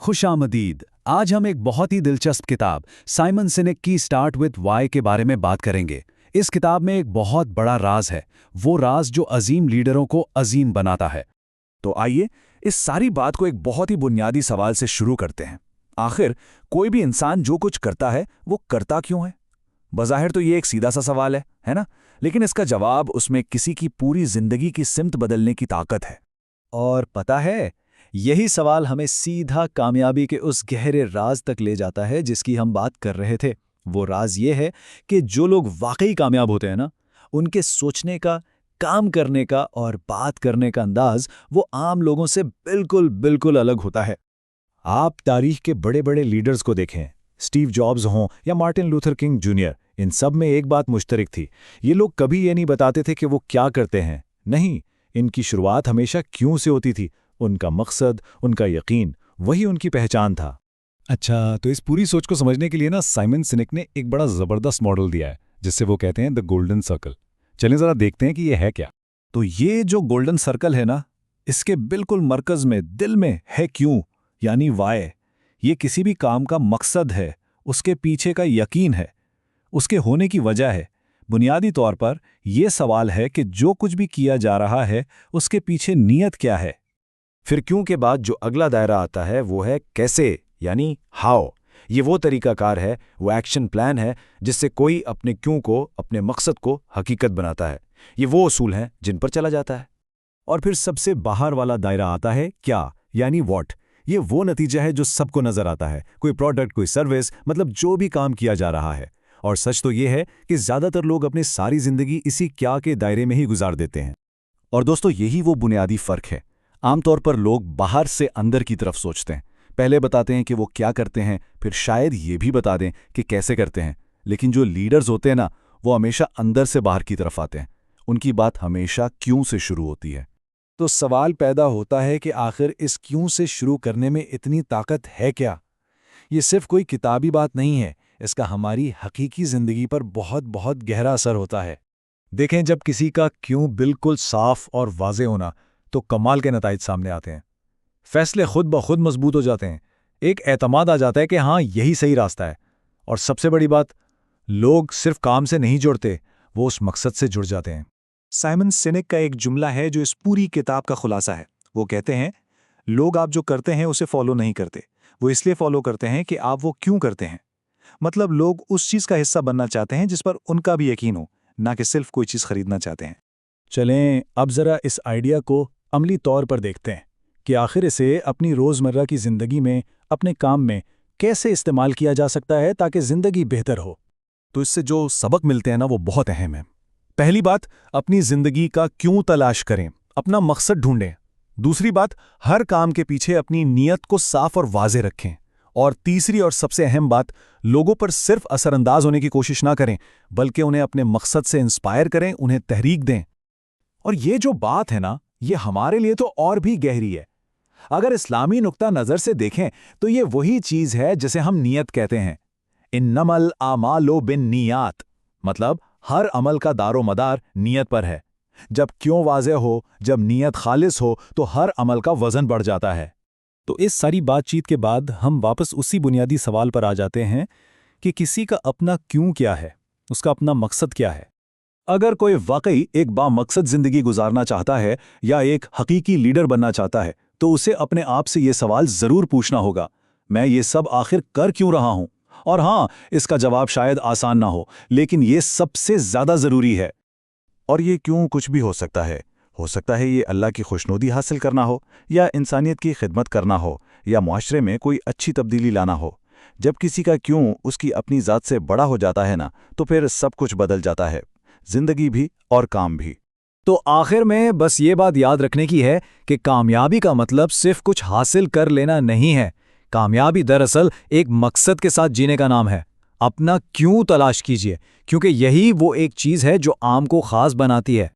खुश आमदीद। आज हम एक बहुत ही दिलचस्प किताब साइमन सिनेक की स्टार्ट विद वाई के बारे में बात करेंगे। इस किताब में एक बहुत बड़ा राज है, वो राज जो अजीम लीडरों को अजीम बनाता है। तो आइए इस सारी बात को एक बहुत ही बुनियादी सवाल से शुरू करते हैं। आखिर कोई भी इंसान जो कुछ करता है वो करता क्यों है? बज़ाहिर तो ये एक सीधा सा सवाल है ना? लेकिन इसका जवाब उसमें किसी की पूरी जिंदगी की सिमत बदलने की ताकत है। और पता है, यही सवाल हमें सीधा कामयाबी के उस गहरे राज तक ले जाता है जिसकी हम बात कर रहे थे। वो राज ये है कि जो लोग वाकई कामयाब होते हैं ना, उनके सोचने का, काम करने का और बात करने का अंदाज वो आम लोगों से बिल्कुल बिल्कुल अलग होता है। आप तारीख के बड़े बड़े लीडर्स को देखें, स्टीव जॉब्स हों या मार्टिन लूथर किंग जूनियर, इन सब में एक बात मुश्तरक थी। ये लोग कभी ये नहीं बताते थे कि वो क्या करते हैं। नहीं, इनकी शुरुआत हमेशा क्यों से होती थी। उनका मकसद, उनका यकीन, वही उनकी पहचान था। अच्छा, तो इस पूरी सोच को समझने के लिए ना साइमन सिनेक ने एक बड़ा ज़बरदस्त मॉडल दिया है जिससे वो कहते हैं द गोल्डन सर्कल। चलें ज़रा देखते हैं कि ये है क्या। तो ये जो गोल्डन सर्कल है ना, इसके बिल्कुल मरकज़ में, दिल में है क्यों, यानी वाई। ये किसी भी काम का मकसद है, उसके पीछे का यकीन है, उसके होने की वजह है। बुनियादी तौर पर यह सवाल है कि जो कुछ भी किया जा रहा है उसके पीछे नीयत क्या है। फिर क्यों के बाद जो अगला दायरा आता है वो है कैसे, यानी हाउ। ये वो तरीकाकार है, वो एक्शन प्लान है जिससे कोई अपने क्यों को, अपने मकसद को हकीकत बनाता है। ये वो उसूल हैं जिन पर चला जाता है। और फिर सबसे बाहर वाला दायरा आता है क्या, यानी व्हाट। ये वो नतीजा है जो सबको नजर आता है, कोई प्रोडक्ट, कोई सर्विस, मतलब जो भी काम किया जा रहा है। और सच तो ये है कि ज्यादातर लोग अपनी सारी जिंदगी इसी क्या के दायरे में ही गुजार देते हैं। और दोस्तों, यही वो बुनियादी फर्क है। आमतौर पर लोग बाहर से अंदर की तरफ सोचते हैं, पहले बताते हैं कि वो क्या करते हैं, फिर शायद ये भी बता दें कि कैसे करते हैं। लेकिन जो लीडर्स होते हैं ना, वो हमेशा अंदर से बाहर की तरफ आते हैं। उनकी बात हमेशा क्यों से शुरू होती है। तो सवाल पैदा होता है कि आखिर इस क्यों से शुरू करने में इतनी ताकत है क्या? ये सिर्फ कोई किताबी बात नहीं है, इसका हमारी हकीकी जिंदगी पर बहुत बहुत गहरा असर होता है। देखें, जब किसी का क्यों बिल्कुल साफ और वाज़े होना, तो कमाल के नताइज सामने आते हैं। फैसले खुद ब खुद मजबूत हो जाते हैं, एक एतमाद आ जाता है कि हाँ, यही सही रास्ता है। और सबसे बड़ी बात, लोग सिर्फ काम से नहीं जुड़ते, वो उस मकसद से जुड़ जाते हैं। साइमन सिनेक का एक जुमला है जो इस पूरी किताब का खुलासा है। वो कहते हैं, लोग आप जो करते हैं उसे फॉलो नहीं करते, वो इसलिए फॉलो करते हैं कि आप वो क्यों करते हैं। मतलब लोग उस चीज़ का हिस्सा बनना चाहते हैं जिस पर उनका भी यकीन हो, ना कि सिर्फ कोई चीज़ खरीदना चाहते हैं। चलें अब ज़रा इस आइडिया को अमली तौर पर देखते हैं कि आखिर इसे अपनी रोज़मर्रा की ज़िंदगी में, अपने काम में कैसे इस्तेमाल किया जा सकता है ताकि ज़िंदगी बेहतर हो। तो इससे जो सबक मिलते हैं ना, वो बहुत अहम है। पहली बात, अपनी ज़िंदगी का क्यों तलाश करें, अपना मकसद ढूंढें। दूसरी बात, हर काम के पीछे अपनी नीयत को साफ और वाज़े रखें। और तीसरी और सबसे अहम बात, लोगों पर सिर्फ असरअंदाज होने की कोशिश ना करें, बल्कि उन्हें अपने मकसद से इंस्पायर करें, उन्हें तहरीक दें। और ये जो बात है ना, ये हमारे लिए तो और भी गहरी है। अगर इस्लामी नुक्ता नज़र से देखें तो ये वही चीज़ है जिसे हम नियत कहते हैं। इन्नमल आमालो बिन नियात, मतलब हर अमल का दारो मदार नियत पर है। जब क्यों वाज़े हो, जब नियत खालिस हो, तो हर अमल का वज़न बढ़ जाता है। तो इस सारी बातचीत के बाद हम वापस उसी बुनियादी सवाल पर आ जाते हैं कि किसी का अपना क्यों क्या है, उसका अपना मकसद क्या है। अगर कोई वाकई एक बामकसद जिंदगी गुजारना चाहता है या एक हकीकी लीडर बनना चाहता है, तो उसे अपने आप से ये सवाल ज़रूर पूछना होगा, मैं ये सब आखिर कर क्यों रहा हूं? और हाँ, इसका जवाब शायद आसान ना हो, लेकिन ये सबसे ज़्यादा ज़रूरी है। और ये क्यों कुछ भी हो सकता है। हो सकता है ये अल्लाह की खुशनुदी हासिल करना हो, या इंसानियत की खिदमत करना हो, या मुआशरे में कोई अच्छी तब्दीली लाना हो। जब किसी का क्यों उसकी अपनी ज़ात से बड़ा हो जाता है ना, तो फिर सब कुछ बदल जाता है, जिंदगी भी और काम भी। तो आखिर में बस ये बात याद रखने की है कि कामयाबी का मतलब सिर्फ कुछ हासिल कर लेना नहीं है। कामयाबी दरअसल एक मकसद के साथ जीने का नाम है। अपना क्यों तलाश कीजिए, क्योंकि यही वो एक चीज़ है जो आम को खास बनाती है।